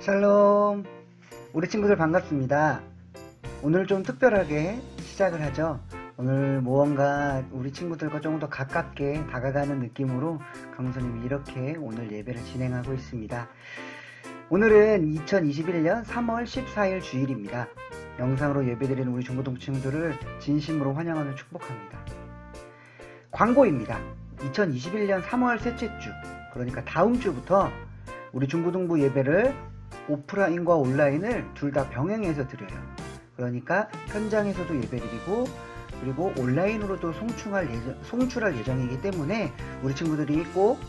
샬롬. 우리 친구들 반갑습니다. 오늘 좀 특별하게 시작을 하죠. 오늘 무언가 우리 친구들과 조금 더 가깝게 다가가는 느낌으로 강사님이 이렇게 오늘 예배를 진행하고 있습니다. 오늘은 2021년 3월 14일 주일입니다. 영상으로 예배드리는 우리 중고등 친구들을 진심으로 환영하며 축복합니다. 광고입니다. 2021년 3월 셋째 주, 그러니까 다음 주부터 우리 중고등부 예배를 오프라인과 온라인을 둘 다 병행해서 드려요. 그러니까 현장에서도 예배드리고 그리고 온라인으로도 송출할 예정이기 때문에 우리 친구들이 꼭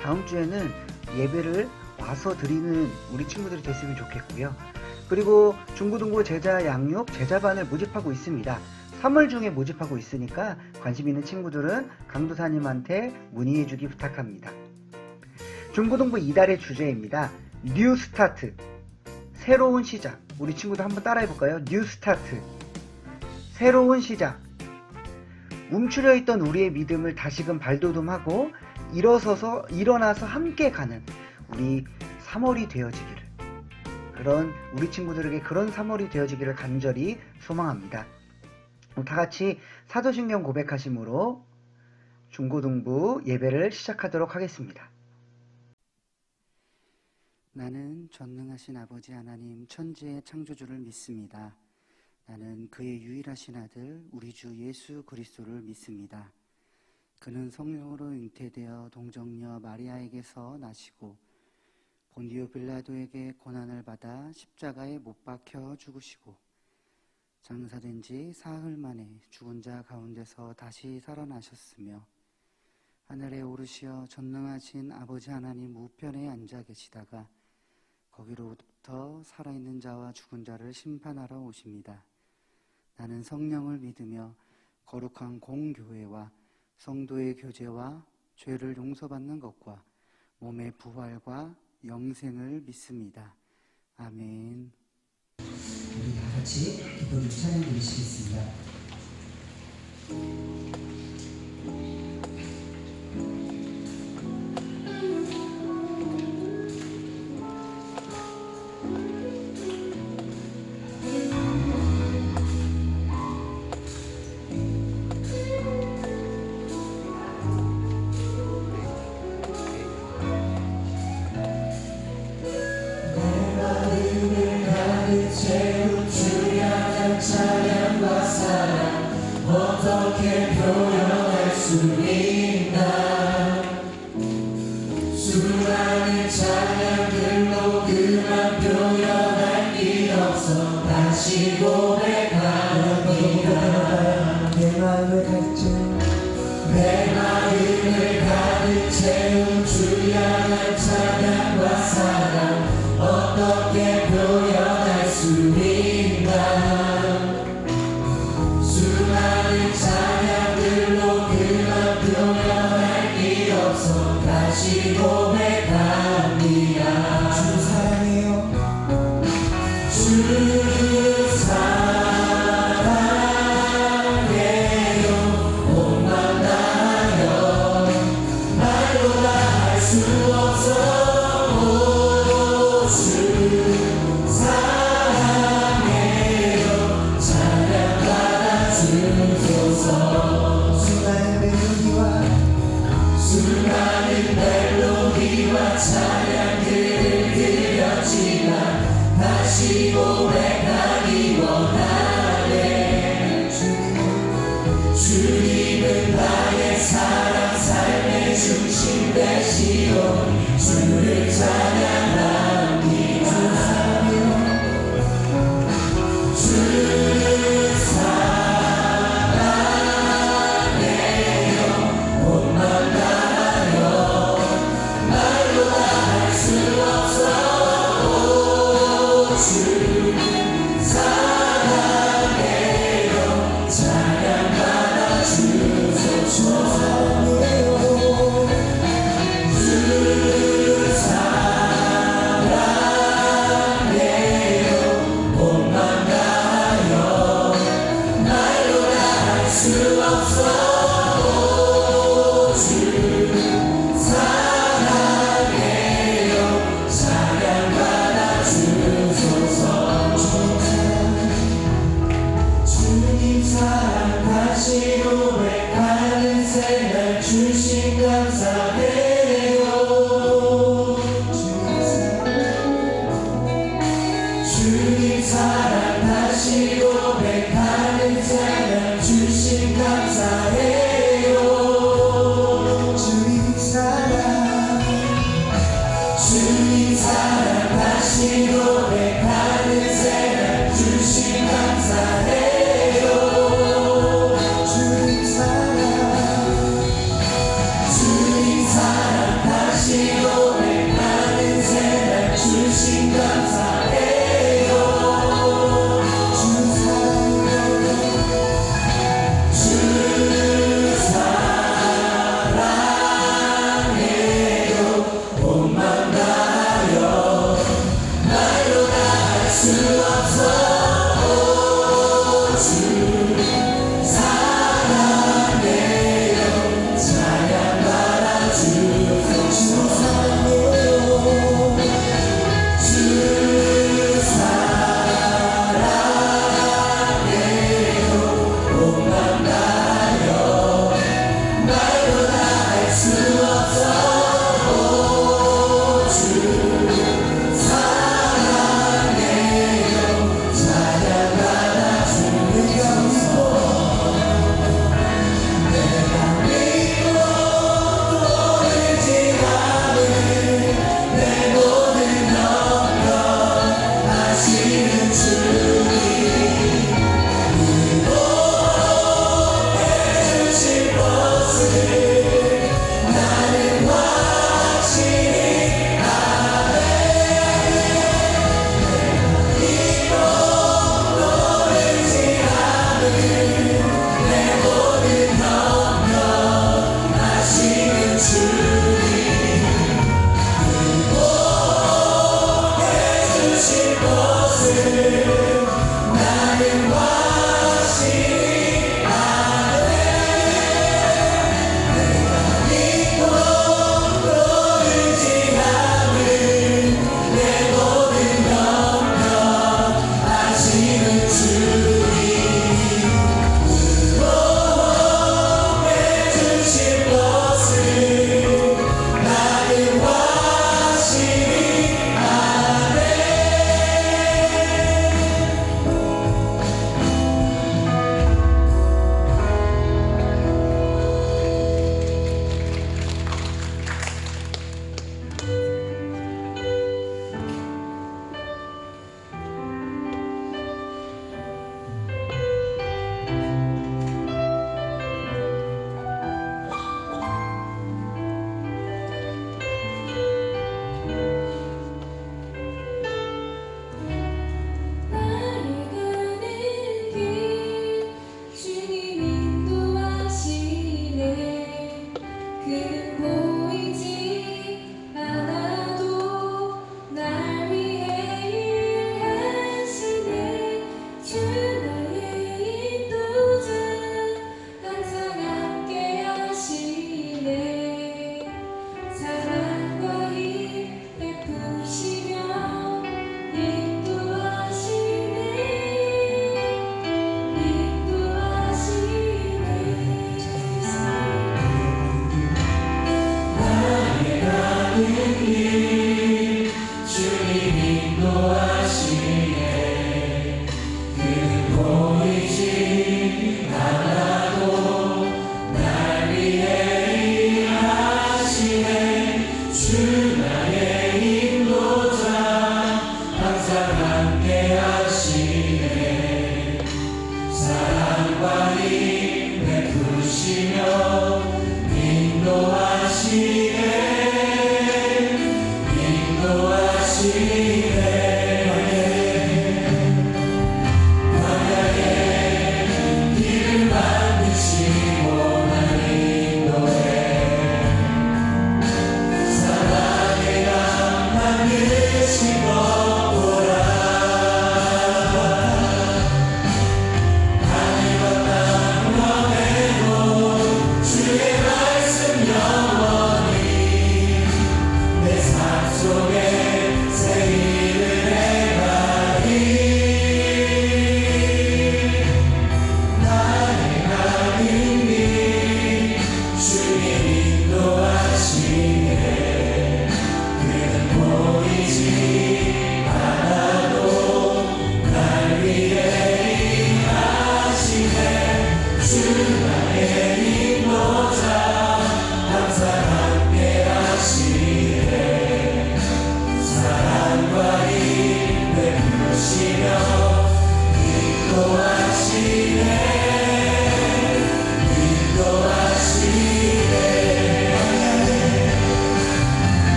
다음 주에는 예배를 와서 드리는 우리 친구들이 됐으면 좋겠고요. 그리고 중고등부 제자 양육 제자반을 모집하고 있습니다. 3월 중에 모집하고 있으니까 관심 있는 친구들은 강도사님한테 문의해주기 부탁합니다. 중고등부 이달의 주제입니다. 뉴 스타트, 새로운 시작. 우리 친구들 한번 따라해볼까요? 뉴 스타트, 새로운 시작. 움츠려 있던 우리의 믿음을 다시금 발돋움하고 일어나서 함께 가는 우리 3월이 되어지기를, 그런 우리 친구들에게 그런 3월이 되어지기를 간절히 소망합니다. 다같이 사도신경 고백하심으로 중고등부 예배를 시작하도록 하겠습니다. 나는 전능하신 아버지 하나님 천지의 창조주를 믿습니다. 나는 그의 유일하신 아들 우리 주 예수 그리스도를 믿습니다. 그는 성령으로 잉태되어 동정녀 마리아에게서 나시고 본디오 빌라도에게 고난을 받아 십자가에 못 박혀 죽으시고 장사된 지 사흘 만에 죽은 자 가운데서 다시 살아나셨으며 하늘에 오르시어 전능하신 아버지 하나님 우편에 앉아 계시다가 거기로부터 살아있는 자와 죽은 자를 심판하러 오십니다. 나는 성령을 믿으며 거룩한 공교회와 성도의 교제와 죄를 용서받는 것과 몸의 부활과 영생을 믿습니다. 아멘. 우리 다 같이 기도를 찬양 드리시겠습니다. 어떻게 표현할 수 있나. 수많은 찬양들로 그만 표현할 길 없어 다시 고백합니다. 내 마음을 가득 채운 주 향한 찬양과 사랑 어떻게 표현할 수 있나. 수많은 찬양들로 그만 표현할 길 없어 다시 고백합니다. 주 사랑해요. 주 사랑해요. 온맘 다하여 말로 다 할 수 없어. 오, 주 사랑해요. 찬양 주소서. 수많은 멜로디와 찬양들을 드렸지만 다시 고백하기 원하네. 주님은 나의 사랑 삶의 중심 되시오. 주를 찬양합니다. 주 주 사랑 다시 고백하는 생활 주신 감사해요. 주님 사랑 다시 고백하는 생활 주신 감사해요. 주님 사랑 다시 고백하는 생활 주신 감사해요. 주님 사랑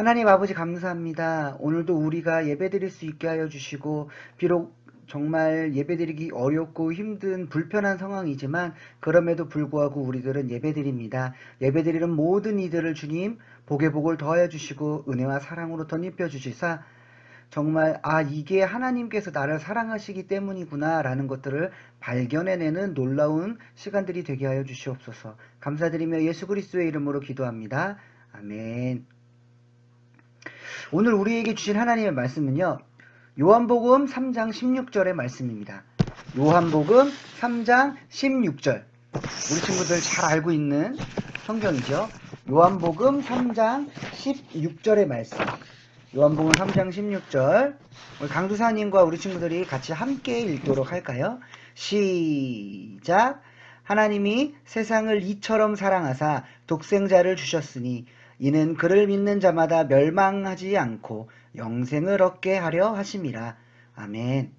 하나님 아버지 감사합니다. 오늘도 우리가 예배드릴 수 있게 하여 주시고, 비록 정말 예배드리기 어렵고 힘든 불편한 상황이지만 그럼에도 불구하고 우리들은 예배드립니다. 예배드리는 모든 이들을 주님 복의 복을 더하여 주시고 은혜와 사랑으로 덧입혀 주시사 정말 이게 하나님께서 나를 사랑하시기 때문이구나 라는 것들을 발견해내는 놀라운 시간들이 되게 하여 주시옵소서. 감사드리며 예수 그리스도의 이름으로 기도합니다. 아멘. 오늘 우리에게 주신 하나님의 말씀은요, 요한복음 3장 16절의 말씀입니다. 요한복음 3장 16절. 우리 친구들 잘 알고 있는 성경이죠. 요한복음 3장 16절의 말씀. 요한복음 3장 16절. 우리 강두사님과 우리 친구들이 같이 함께 읽도록 할까요? 시작. 하나님이 세상을 이처럼 사랑하사 독생자를 주셨으니 이는 그를 믿는 자마다 멸망하지 않고 영생을 얻게 하려 하심이라. 아멘.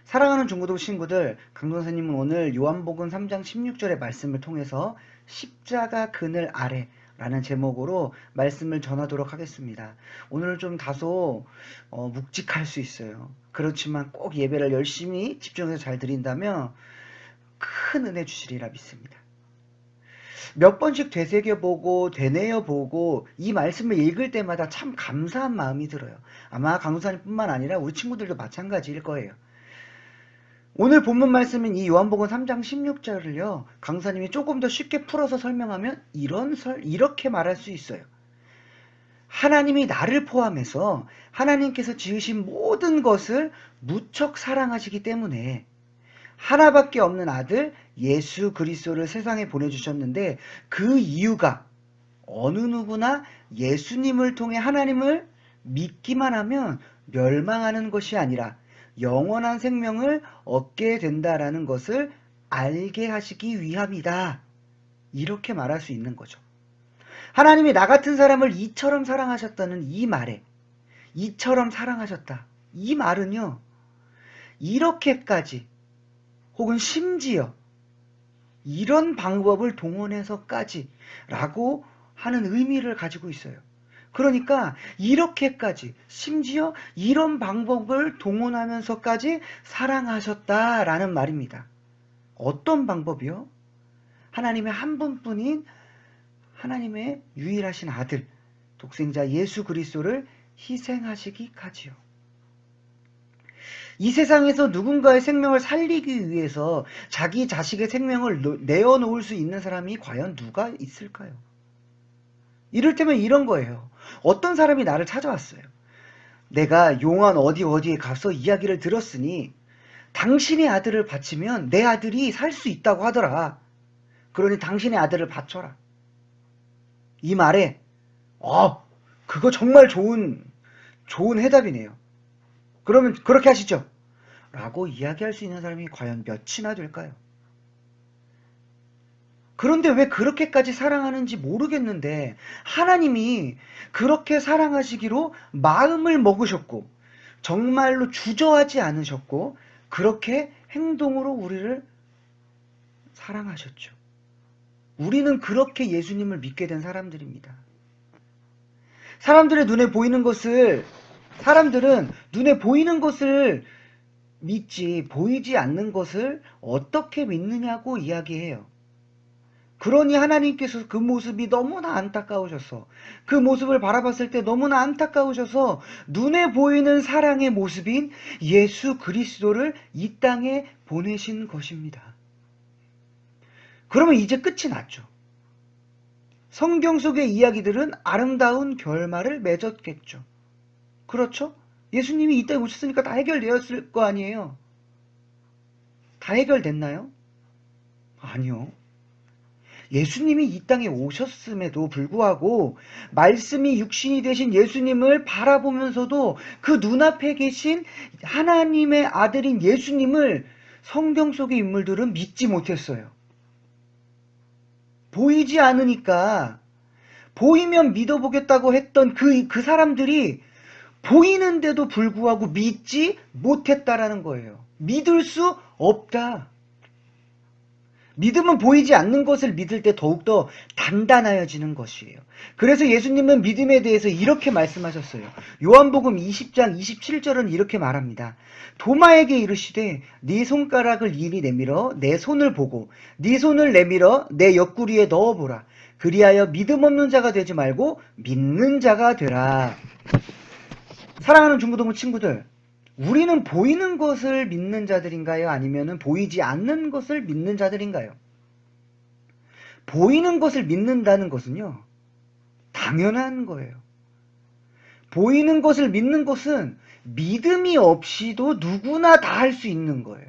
사랑하는 중고등 친구들, 강동사님은 오늘 요한복음 3장 16절의 말씀을 통해서 십자가 그늘 아래 라는 제목으로 말씀을 전하도록 하겠습니다. 오늘 좀 다소 묵직할 수 있어요. 그렇지만 꼭 예배를 열심히 집중해서 잘 드린다면 큰 은혜 주시리라 믿습니다. 몇 번씩 되새겨보고 되뇌어보고 이 말씀을 읽을 때마다 참 감사한 마음이 들어요. 아마 강도사님뿐만 아니라 우리 친구들도 마찬가지일 거예요. 오늘 본문 말씀인 이 요한복음 3장 16절을요, 강사님이 조금 더 쉽게 풀어서 설명하면 이렇게 말할 수 있어요. 하나님이 나를 포함해서 하나님께서 지으신 모든 것을 무척 사랑하시기 때문에 하나밖에 없는 아들 예수 그리스도를 세상에 보내주셨는데, 그 이유가 어느 누구나 예수님을 통해 하나님을 믿기만 하면 멸망하는 것이 아니라 영원한 생명을 얻게 된다라는 것을 알게 하시기 위함이다. 이렇게 말할 수 있는 거죠. 하나님이 나 같은 사람을 이처럼 사랑하셨다는 이 말에, 이처럼 사랑하셨다, 이 말은요, 이렇게까지 혹은 심지어 이런 방법을 동원해서까지 라고 하는 의미를 가지고 있어요. 그러니까 이렇게까지, 심지어 이런 방법을 동원하면서까지 사랑하셨다라는 말입니다. 어떤 방법이요? 하나님의 한 분뿐인 하나님의 유일하신 아들, 독생자 예수 그리스도를 희생하시기까지요. 이 세상에서 누군가의 생명을 살리기 위해서 자기 자식의 생명을 내어놓을 수 있는 사람이 과연 누가 있을까요? 이를테면 이런 거예요. 어떤 사람이 나를 찾아왔어요. 내가 용안 어디에 가서 이야기를 들었으니 당신의 아들을 바치면 내 아들이 살 수 있다고 하더라. 그러니 당신의 아들을 바쳐라. 이 말에 그거 정말 좋은 해답이네요. 그러면 그렇게 하시죠. 라고 이야기할 수 있는 사람이 과연 몇이나 될까요? 그런데 왜 그렇게까지 사랑하는지 모르겠는데 하나님이 그렇게 사랑하시기로 마음을 먹으셨고 정말로 주저하지 않으셨고 그렇게 행동으로 우리를 사랑하셨죠. 우리는 그렇게 예수님을 믿게 된 사람들입니다. 사람들은 눈에 보이는 것을 믿지 보이지 않는 것을 어떻게 믿느냐고 이야기해요. 그러니 하나님께서 그 모습이 너무나 안타까우셔서, 그 모습을 바라봤을 때 너무나 안타까우셔서 눈에 보이는 사랑의 모습인 예수 그리스도를 이 땅에 보내신 것입니다. 그러면 이제 끝이 났죠. 성경 속의 이야기들은 아름다운 결말을 맺었겠죠. 그렇죠? 예수님이 이 땅에 오셨으니까 다 해결되었을 거 아니에요. 다 해결됐나요? 아니요. 예수님이 이 땅에 오셨음에도 불구하고 말씀이 육신이 되신 예수님을 바라보면서도 그 눈앞에 계신 하나님의 아들인 예수님을 성경 속의 인물들은 믿지 못했어요. 보이지 않으니까 보이면 믿어보겠다고 했던 그 사람들이 보이는데도 불구하고 믿지 못했다라는 거예요. 믿을 수 없다. 믿음은 보이지 않는 것을 믿을 때 더욱더 단단해지는 것이에요. 그래서 예수님은 믿음에 대해서 이렇게 말씀하셨어요. 요한복음 20장 27절은 이렇게 말합니다. 도마에게 이르시되 네 손가락을 이리 내밀어 내 손을 보고 네 손을 내밀어 내 옆구리에 넣어보라. 그리하여 믿음 없는 자가 되지 말고 믿는 자가 되라. 사랑하는 중고등부 친구들, 우리는 보이는 것을 믿는 자들인가요? 아니면 보이지 않는 것을 믿는 자들인가요? 보이는 것을 믿는다는 것은요, 당연한 거예요. 보이는 것을 믿는 것은 믿음이 없이도 누구나 다 할 수 있는 거예요.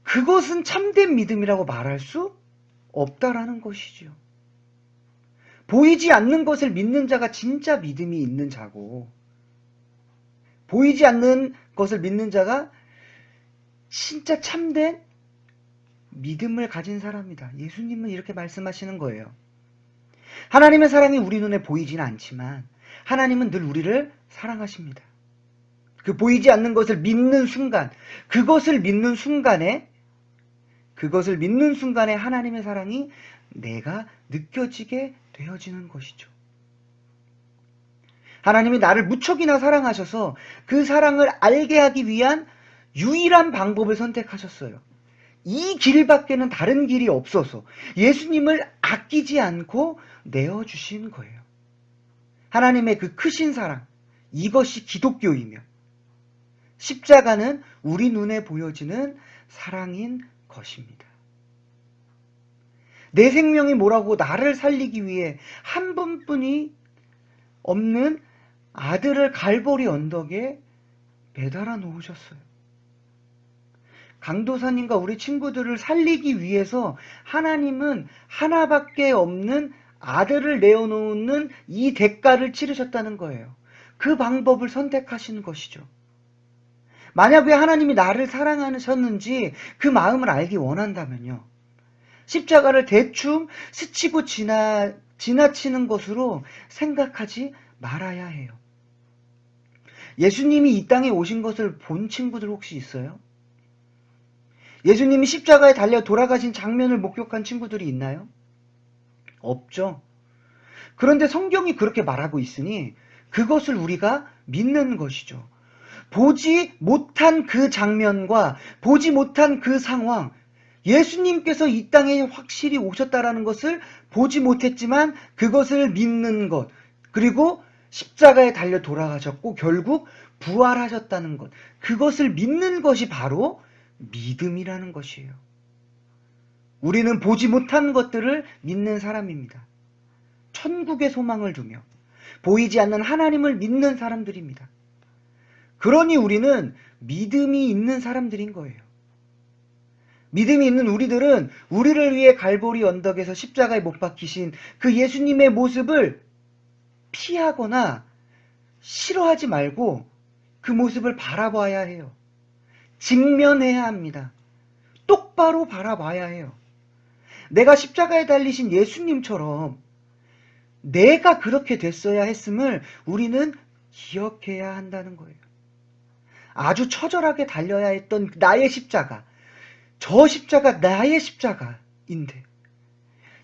그것은 참된 믿음이라고 말할 수 없다라는 것이죠. 보이지 않는 것을 믿는 자가 진짜 믿음이 있는 자고, 보이지 않는 것을 믿는 자가 진짜 참된 믿음을 가진 사람이다. 예수님은 이렇게 말씀하시는 거예요. 하나님의 사랑이 우리 눈에 보이지는 않지만 하나님은 늘 우리를 사랑하십니다. 그 보이지 않는 것을 믿는 순간, 그것을 믿는 순간에 하나님의 사랑이 내가 느껴지게 되어지는 것이죠. 하나님이 나를 무척이나 사랑하셔서 그 사랑을 알게 하기 위한 유일한 방법을 선택하셨어요. 이 길밖에는 다른 길이 없어서 예수님을 아끼지 않고 내어주신 거예요. 하나님의 그 크신 사랑, 이것이 기독교이며 십자가는 우리 눈에 보여지는 사랑인 것입니다. 내 생명이 뭐라고 나를 살리기 위해 한 분뿐이 없는 아들을 갈보리 언덕에 매달아 놓으셨어요. 강도사님과 우리 친구들을 살리기 위해서 하나님은 하나밖에 없는 아들을 내어놓는 이 대가를 치르셨다는 거예요. 그 방법을 선택하신 것이죠. 만약 왜 하나님이 나를 사랑하셨는지 그 마음을 알기 원한다면요, 십자가를 대충 스치고 지나치는 것으로 생각하지 말아야 해요. 예수님이 이 땅에 오신 것을 본 친구들 혹시 있어요? 예수님이 십자가에 달려 돌아가신 장면을 목격한 친구들이 있나요? 없죠. 그런데 성경이 그렇게 말하고 있으니 그것을 우리가 믿는 것이죠. 보지 못한 그 장면과 보지 못한 그 상황, 예수님께서 이 땅에 확실히 오셨다라는 것을 보지 못했지만 그것을 믿는 것, 그리고 십자가에 달려 돌아가셨고 결국 부활하셨다는 것, 그것을 믿는 것이 바로 믿음이라는 것이에요. 우리는 보지 못한 것들을 믿는 사람입니다. 천국의 소망을 두며 보이지 않는 하나님을 믿는 사람들입니다. 그러니 우리는 믿음이 있는 사람들인 거예요. 믿음이 있는 우리들은 우리를 위해 갈보리 언덕에서 십자가에 못 박히신 그 예수님의 모습을 피하거나 싫어하지 말고 그 모습을 바라봐야 해요. 직면해야 합니다. 똑바로 바라봐야 해요. 내가 십자가에 달리신 예수님처럼 내가 그렇게 됐어야 했음을 우리는 기억해야 한다는 거예요. 아주 처절하게 달려야 했던 나의 십자가, 저 십자가 나의 십자가인데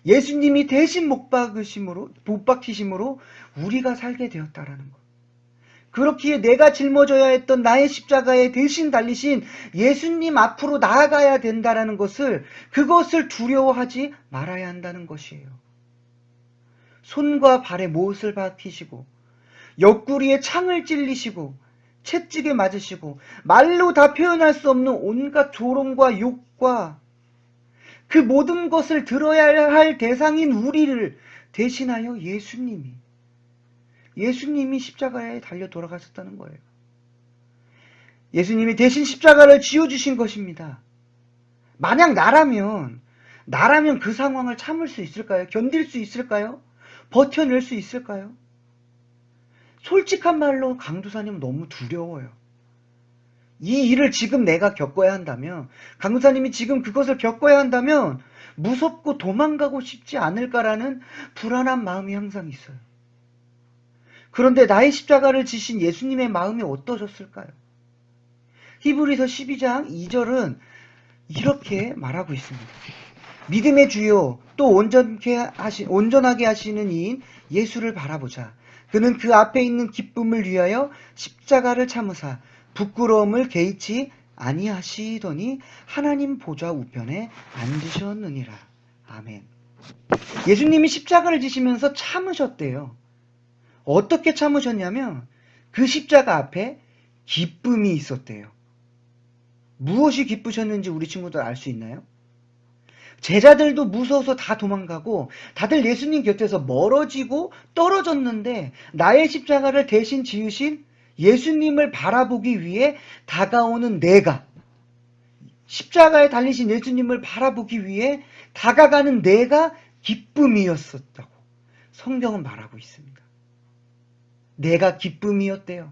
예수님이 대신 못 박히심으로 우리가 살게 되었다라는 것. 그렇기에 내가 짊어져야 했던 나의 십자가에 대신 달리신 예수님 앞으로 나아가야 된다라는 것을, 그것을 두려워하지 말아야 한다는 것이에요. 손과 발에 못을 박히시고 옆구리에 창을 찔리시고 채찍에 맞으시고 말로 다 표현할 수 없는 온갖 조롱과 욕과 그 모든 것을 들어야 할 대상인 우리를 대신하여 예수님이 십자가에 달려 돌아가셨다는 거예요. 예수님이 대신 십자가를 지어주신 것입니다. 만약 나라면 그 상황을 참을 수 있을까요? 견딜 수 있을까요? 버텨낼 수 있을까요? 솔직한 말로 강도사님은 너무 두려워요. 이 일을 지금 내가 겪어야 한다면, 강도사님이 지금 그것을 겪어야 한다면 무섭고 도망가고 싶지 않을까라는 불안한 마음이 항상 있어요. 그런데 나의 십자가를 지신 예수님의 마음이 어떠셨을까요? 히브리서 12장 2절은 이렇게 말하고 있습니다. 믿음의 주요 또 온전하게 하시는 이인 예수를 바라보자. 그는 그 앞에 있는 기쁨을 위하여 십자가를 참으사 부끄러움을 개의치 아니하시더니 하나님 보좌 우편에 앉으셨느니라. 아멘. 예수님이 십자가를 지시면서 참으셨대요. 어떻게 참으셨냐면 그 십자가 앞에 기쁨이 있었대요. 무엇이 기쁘셨는지 우리 친구들 알 수 있나요? 제자들도 무서워서 다 도망가고 다들 예수님 곁에서 멀어지고 떨어졌는데 나의 십자가를 대신 지으신 예수님을 바라보기 위해 다가오는 내가, 십자가에 달리신 예수님을 바라보기 위해 다가가는 내가 기쁨이었었다고 성경은 말하고 있습니다. 내가 기쁨이었대요.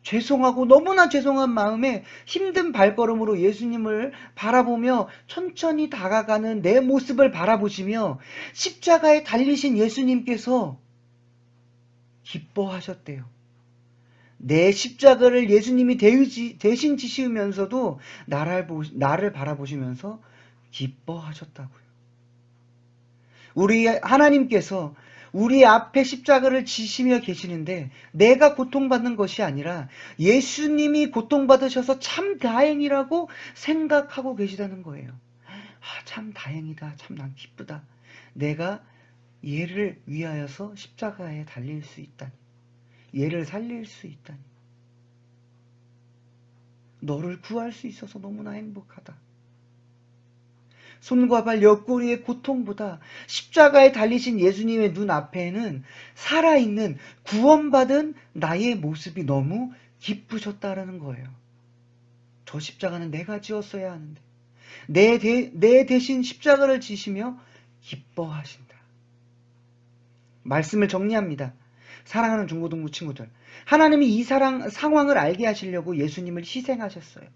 죄송하고 너무나 죄송한 마음에 힘든 발걸음으로 예수님을 바라보며 천천히 다가가는 내 모습을 바라보시며 십자가에 달리신 예수님께서 기뻐하셨대요. 내 십자가를 예수님이 대신 지시면서도 나를 바라보시면서 기뻐하셨다고요. 우리 하나님께서 우리 앞에 십자가를 지시며 계시는데 내가 고통받는 것이 아니라 예수님이 고통받으셔서 참 다행이라고 생각하고 계시다는 거예요. 참 다행이다. 참 난 기쁘다. 내가 얘를 위하여서 십자가에 달릴 수 있다니. 얘를 살릴 수 있다니. 너를 구할 수 있어서 너무나 행복하다. 손과 발 옆구리의 고통보다 십자가에 달리신 예수님의 눈앞에는 살아있는 구원받은 나의 모습이 너무 기쁘셨다라는 거예요. 저 십자가는 내가 지었어야 하는데 내 대신 십자가를 지시며 기뻐하신다. 말씀을 정리합니다. 사랑하는 중고등부 친구들, 하나님이 이 상황을 알게 하시려고 예수님을 희생하셨어요.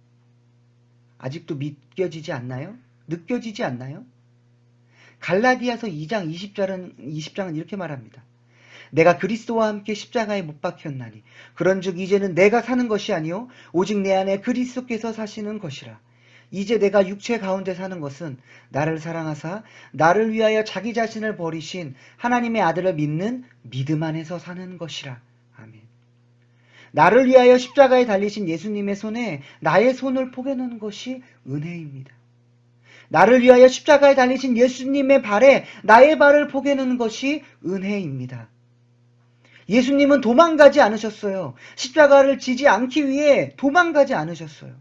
아직도 믿겨지지 않나요? 느껴지지 않나요? 갈라디아서 2장 20장은 이렇게 말합니다. 내가 그리스도와 함께 십자가에 못 박혔나니 그런즉 이제는 내가 사는 것이 아니요 오직 내 안에 그리스도께서 사시는 것이라. 이제 내가 육체 가운데 사는 것은 나를 사랑하사 나를 위하여 자기 자신을 버리신 하나님의 아들을 믿는 믿음 안에서 사는 것이라. 아멘. 나를 위하여 십자가에 달리신 예수님의 손에 나의 손을 포개는 것이 은혜입니다. 나를 위하여 십자가에 달리신 예수님의 발에 나의 발을 포개는 것이 은혜입니다. 예수님은 도망가지 않으셨어요. 십자가를 지지 않기 위해 도망가지 않으셨어요.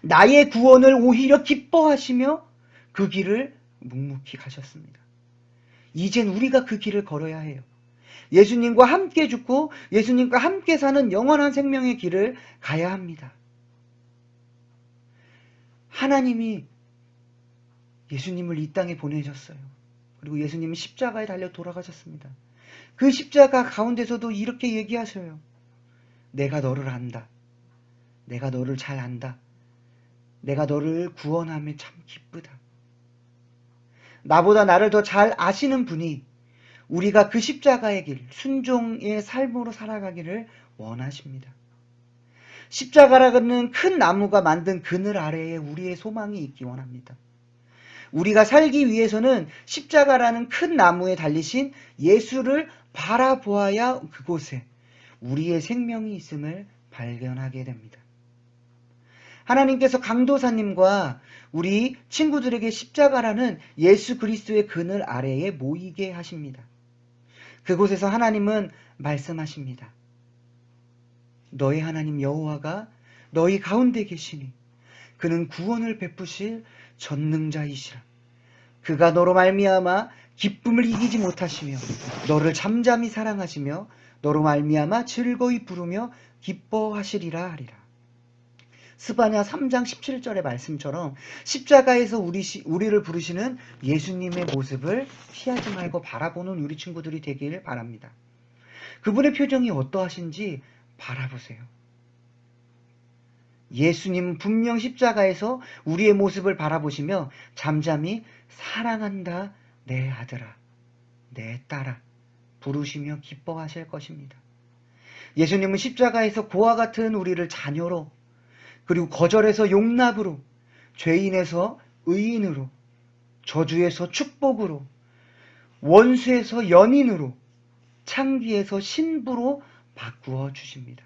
나의 구원을 오히려 기뻐하시며 그 길을 묵묵히 가셨습니다. 이젠 우리가 그 길을 걸어야 해요. 예수님과 함께 죽고 예수님과 함께 사는 영원한 생명의 길을 가야 합니다. 하나님이 예수님을 이 땅에 보내셨어요. 그리고 예수님은 십자가에 달려 돌아가셨습니다. 그 십자가 가운데서도 이렇게 얘기하셔요. 내가 너를 안다. 내가 너를 잘 안다. 내가 너를 구원함에 참 기쁘다. 나보다 나를 더 잘 아시는 분이 우리가 그 십자가의 길, 순종의 삶으로 살아가기를 원하십니다. 십자가라는 큰 나무가 만든 그늘 아래에 우리의 소망이 있기 원합니다. 우리가 살기 위해서는 십자가라는 큰 나무에 달리신 예수를 바라보아야 그곳에 우리의 생명이 있음을 발견하게 됩니다. 하나님께서 강도사님과 우리 친구들에게 십자가라는 예수 그리스도의 그늘 아래에 모이게 하십니다. 그곳에서 하나님은 말씀하십니다. 너희 하나님 여호와가 너희 가운데 계시니 그는 구원을 베푸실 전능자이시라. 그가 너로 말미암아 기쁨을 이기지 못하시며 너를 잠잠히 사랑하시며 너로 말미암아 즐거이 부르며 기뻐하시리라 하리라. 스바냐 3장 17절의 말씀처럼 십자가에서 우리를 부르시는 예수님의 모습을 피하지 말고 바라보는 우리 친구들이 되길 바랍니다. 그분의 표정이 어떠하신지 바라보세요. 예수님은 분명 십자가에서 우리의 모습을 바라보시며 잠잠히 사랑한다 내 아들아 내 딸아 부르시며 기뻐하실 것입니다. 예수님은 십자가에서 고와 같은 우리를 자녀로, 그리고 거절에서 용납으로, 죄인에서 의인으로, 저주에서 축복으로, 원수에서 연인으로, 창기에서 신부로 바꾸어 주십니다.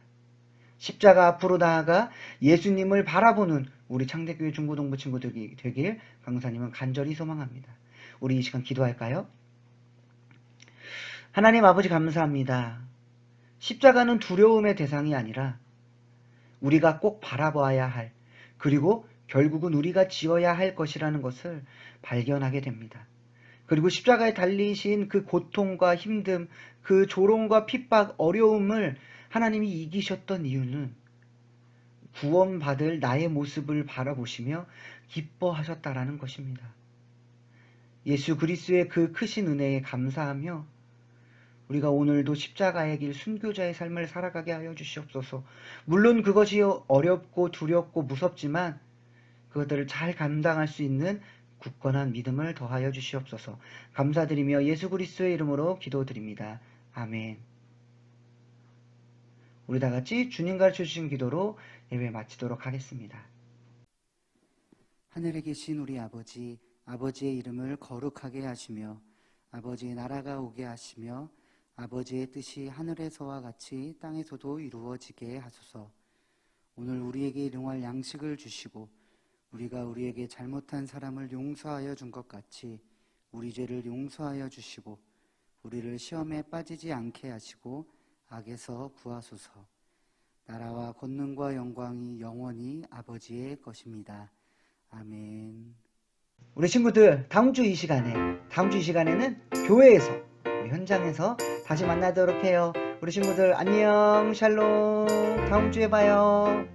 십자가 앞으로 나아가 예수님을 바라보는 우리 창대교회 중고등부 친구들이 되길 강사님은 간절히 소망합니다. 우리 이 시간 기도할까요? 하나님 아버지 감사합니다. 십자가는 두려움의 대상이 아니라 우리가 꼭 바라봐야 할, 그리고 결국은 우리가 지어야 할 것이라는 것을 발견하게 됩니다. 그리고 십자가에 달리신 그 고통과 힘듦, 그 조롱과 핍박, 어려움을 하나님이 이기셨던 이유는 구원받을 나의 모습을 바라보시며 기뻐하셨다라는 것입니다. 예수 그리스도의 그 크신 은혜에 감사하며 우리가 오늘도 십자가의 길 순교자의 삶을 살아가게 하여 주시옵소서. 물론 그것이 어렵고 두렵고 무섭지만 그것들을 잘 감당할 수 있는 굳건한 믿음을 더하여 주시옵소서. 감사드리며 예수 그리스도의 이름으로 기도드립니다. 아멘. 우리 다 같이 주님 가르쳐 주신 기도로 예배 마치도록 하겠습니다. 하늘에 계신 우리 아버지, 아버지의 이름을 거룩하게 하시며 아버지의 나라가 오게 하시며 아버지의 뜻이 하늘에서와 같이 땅에서도 이루어지게 하소서. 오늘 우리에게 일용할 양식을 주시고 우리가 우리에게 잘못한 사람을 용서하여 준 것 같이 우리 죄를 용서하여 주시고 우리를 시험에 빠지지 않게 하시고 악에서 구하소서. 나라와 권능과 영광이 영원히 아버지의 것입니다. 아멘. 우리 친구들 다음 주 이 시간에는 교회에서 우리 현장에서 다시 만나도록 해요. 우리 친구들 안녕, 샬롬. 다음 주에 봐요.